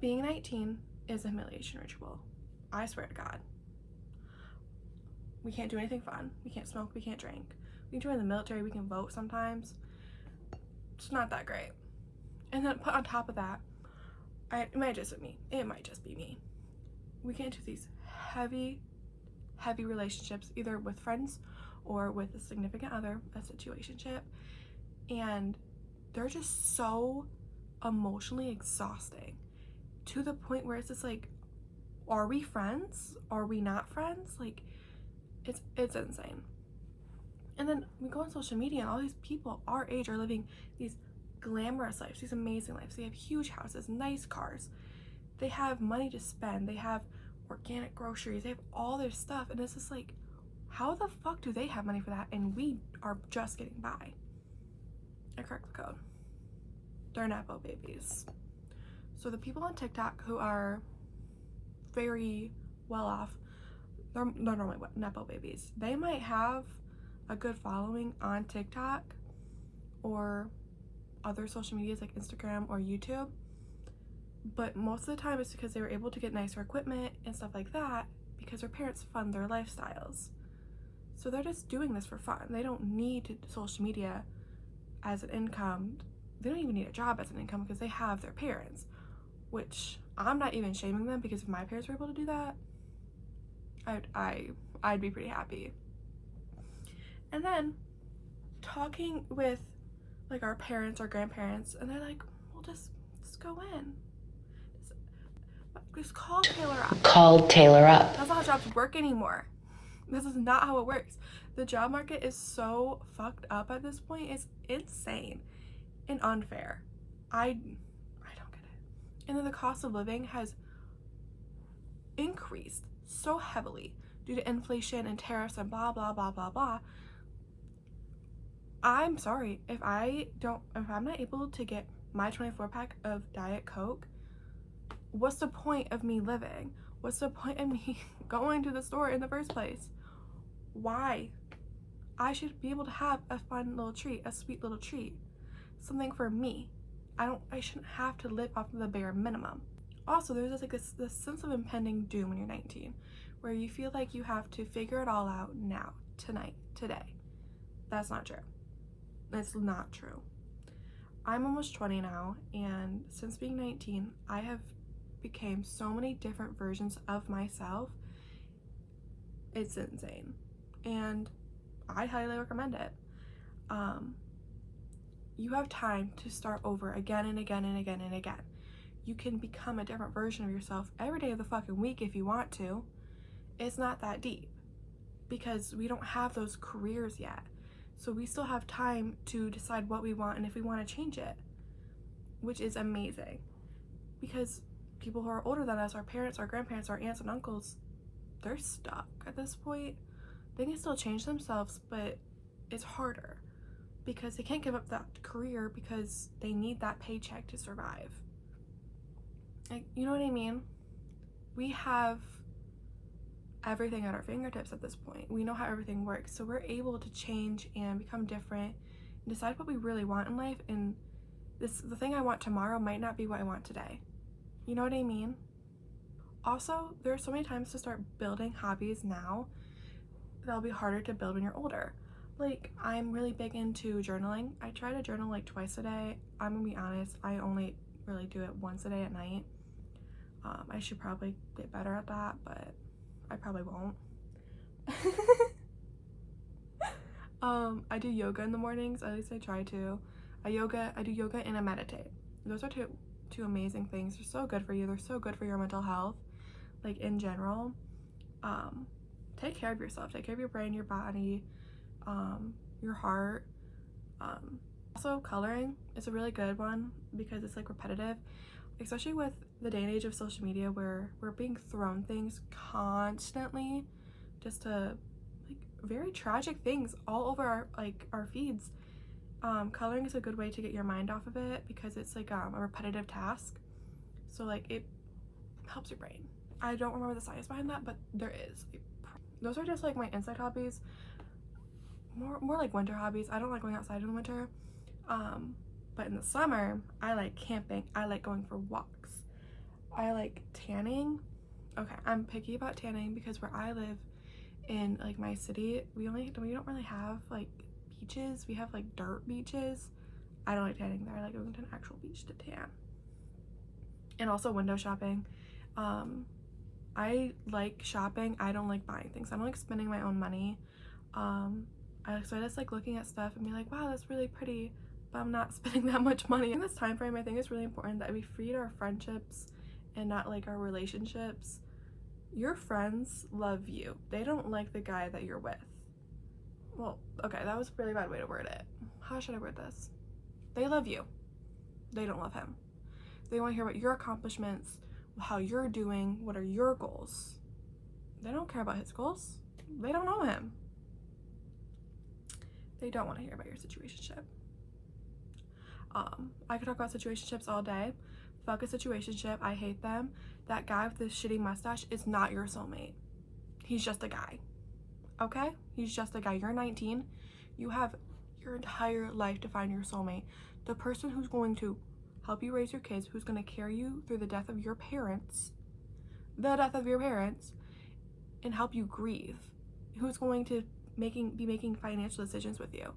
Being 19 is a humiliation ritual. I swear to God. We can't do anything fun. We can't smoke. We can't drink. We can join the military. We can vote sometimes. It's not that great. And then put on top of that, it might just be me. It might just be me. We get into these heavy relationships, either with friends or with a significant other, a situationship, and they're just so emotionally exhausting to the point where it's just like, are we friends? Are we not friends? Like, it's insane. And then we go on social media and all these people our age are living these glamorous lives, these amazing lives. They have huge houses, nice cars, they have money to spend, they have organic groceries, they have all their stuff, and it's just like, how the fuck do they have money for that and we are just getting by? I cracked the code. They're Nepo babies. So the people on TikTok who are very well off, they're normally Nepo babies. They might have a good following on TikTok or other social medias like Instagram or YouTube, but most of the time it's because they were able to get nicer equipment and stuff like that because their parents fund their lifestyles. So they're just doing this for fun. They don't need social media as an income. They don't even need a job as an income because they have their parents, which I'm not even shaming them, because if my parents were able to do that, I'd be pretty happy. And then talking with like our parents or grandparents, and they're like, well, just go in. Just call Taylor up. Call Taylor up. That's not how jobs work anymore. This is not how it works. The job market is so fucked up at this point. It's insane and unfair. I don't get it. And then the cost of living has increased so heavily due to inflation and tariffs and blah blah blah blah blah. I'm sorry if I'm not able to get my 24-pack of Diet Coke. What's the point of me living? What's the point of me going to the store in the first place? Why? I should be able to have a fun little treat, a sweet little treat, something for me. I shouldn't have to live off of the bare minimum. Also, there's this sense of impending doom when you're 19, where you feel like you have to figure it all out now, tonight, today. That's not true. It's not true. I'm almost 20 now, and since being 19, I have became so many different versions of myself. It's insane, and I highly recommend it. You have time to start over again and again and again and again. You can become a different version of yourself every day of the fucking week if you want to. It's not that deep, because we don't have those careers yet. So we still have time to decide what we want and if we want to change it, which is amazing, because people who are older than us, our parents, our grandparents, our aunts and uncles, they're stuck at this point. They can still change themselves, but it's harder because they can't give up that career because they need that paycheck to survive. Like, you know what I mean? We have everything at our fingertips at this point. We know how everything works, so we're able to change and become different and decide what we really want in life. And the thing I want tomorrow might not be what I want today. You know what I mean? Also, there are so many times to start building hobbies now that'll be harder to build when you're older. Like, I'm really big into journaling. I try to journal like twice a day. I'm gonna be honest, I only really do it once a day at night. I should probably get better at that, but I probably won't. I do yoga in the mornings, at least I try to. I do yoga and I meditate. Those are two amazing things. They're so good for you. They're so good for your mental health, like in general. Take care of yourself. Take care of your brain, your body, your heart. Also, coloring is a really good one because it's like repetitive, especially with the day and age of social media where we're being thrown things constantly, just to like very tragic things all over our feeds. Coloring is a good way to get your mind off of it because it's like a repetitive task, so like it helps your brain. I don't remember the science behind that, but there is. Those are just like my inside hobbies, more like winter hobbies. I don't like going outside in the winter, but in the summer I like camping. I like going for walks. I like tanning. Okay, I'm picky about tanning because where I live in like my city, we don't really have like beaches. We have like dirt beaches. I don't like tanning there. I like going to an actual beach to tan. And also window shopping. I like shopping. I don't like buying things. I don't like spending my own money. So I just like looking at stuff and be like, wow, that's really pretty, but I'm not spending that much money. In this time frame, I think it's really important that we feed our friendships and not like our relationships. Your friends love you. They don't like the guy that you're with. Well, okay, that was a really bad way to word it. How should I word this? They love you. They don't love him. They want to hear about your accomplishments, how you're doing, what are your goals. They don't care about his goals. They don't know him. They don't want to hear about your situationship. I could talk about situationships all day. Fuck a situationship. I hate them. That guy with the shitty mustache is not your soulmate. He's just a guy. Okay? He's just a guy. You're 19. You have your entire life to find your soulmate. The person who's going to help you raise your kids, who's going to carry you through the death of your parents, and help you grieve, who's going to be making financial decisions with you.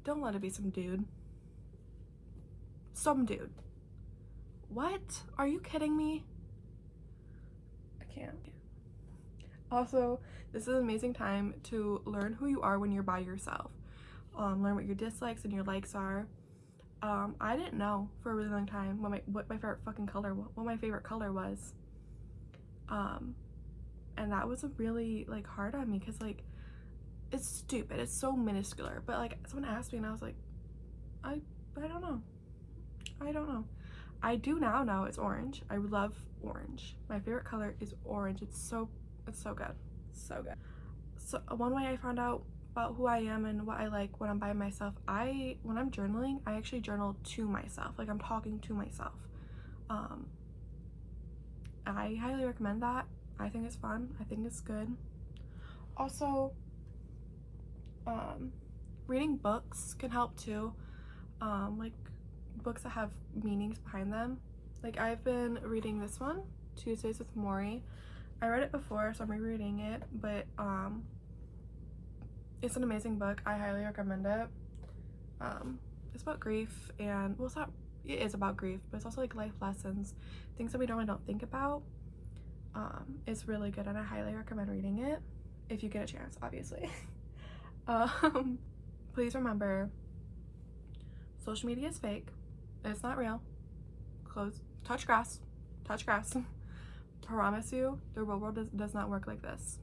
Don't let it be some dude. Some dude. What? Are you kidding me? I can't. Also, this is an amazing time to learn who you are when you're by yourself. Learn what your dislikes and your likes are. I didn't know for a really long time what my favorite color was. And that was really like hard on me because like it's stupid. It's so minuscule. But like someone asked me and I was like, I don't know. I don't know. I do now know it's orange. I love orange. My favorite color is orange. It's so good. So good. So one way I found out about who I am and what I like when I'm by myself, when I'm journaling, I actually journal to myself. Like I'm talking to myself. I highly recommend that. I think it's fun. I think it's good. Also, reading books can help too. Like books that have meanings behind them. Like I've been reading this one, Tuesdays with Maury. I read it before, so I'm rereading it, but it's an amazing book. I highly recommend it. It's about grief and it is about grief, but it's also like life lessons, things that we normally don't think about. It's really good and I highly recommend reading it if you get a chance, obviously. Please remember, social media is fake. It's not real. Touch grass. Promise you, the real world does not work like this.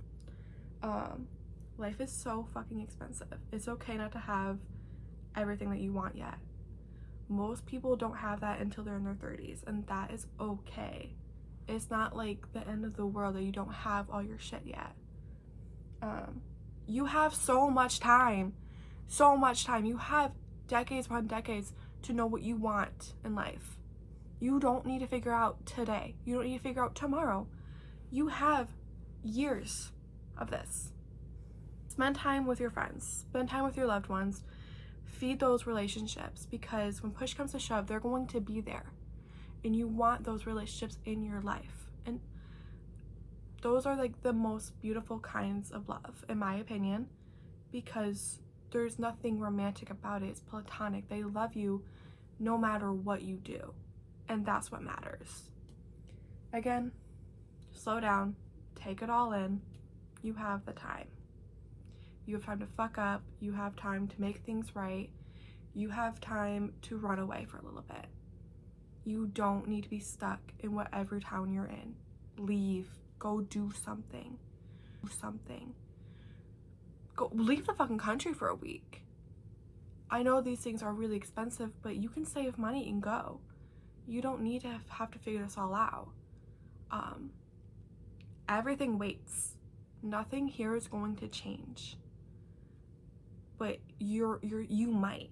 Life is so fucking expensive. It's okay not to have everything that you want yet. Most people don't have that until they're in their 30s, and that is okay. It's not like the end of the world that you don't have all your shit yet. You have so much time. You have decades upon decades to know what you want in life. You don't need to figure out today. You don't need to figure out tomorrow. You have years of this. Spend time with your friends. Spend time with your loved ones. Feed those relationships because when push comes to shove, they're going to be there. And you want those relationships in your life. And those are like the most beautiful kinds of love, in my opinion, because there's nothing romantic about it. It's platonic. They love you no matter what you do. And that's what matters. Again, slow down. Take it all in. You have the time. You have time to fuck up. You have time to make things right. You have time to run away for a little bit. You don't need to be stuck in whatever town you're in. Leave. Go do something. Go leave the fucking country for a week. I know these things are really expensive, but you can save money and go. You don't need to have to figure this all out. Everything waits. Nothing here is going to change. But you might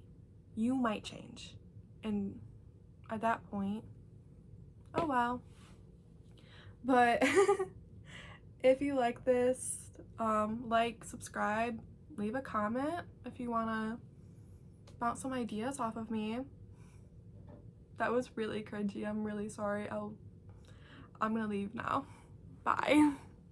change. And at that point, oh well. But if you like this, like, subscribe, leave a comment if you want to bounce some ideas off of me. That was really cringy. I'm really sorry. I'm gonna leave now. Bye.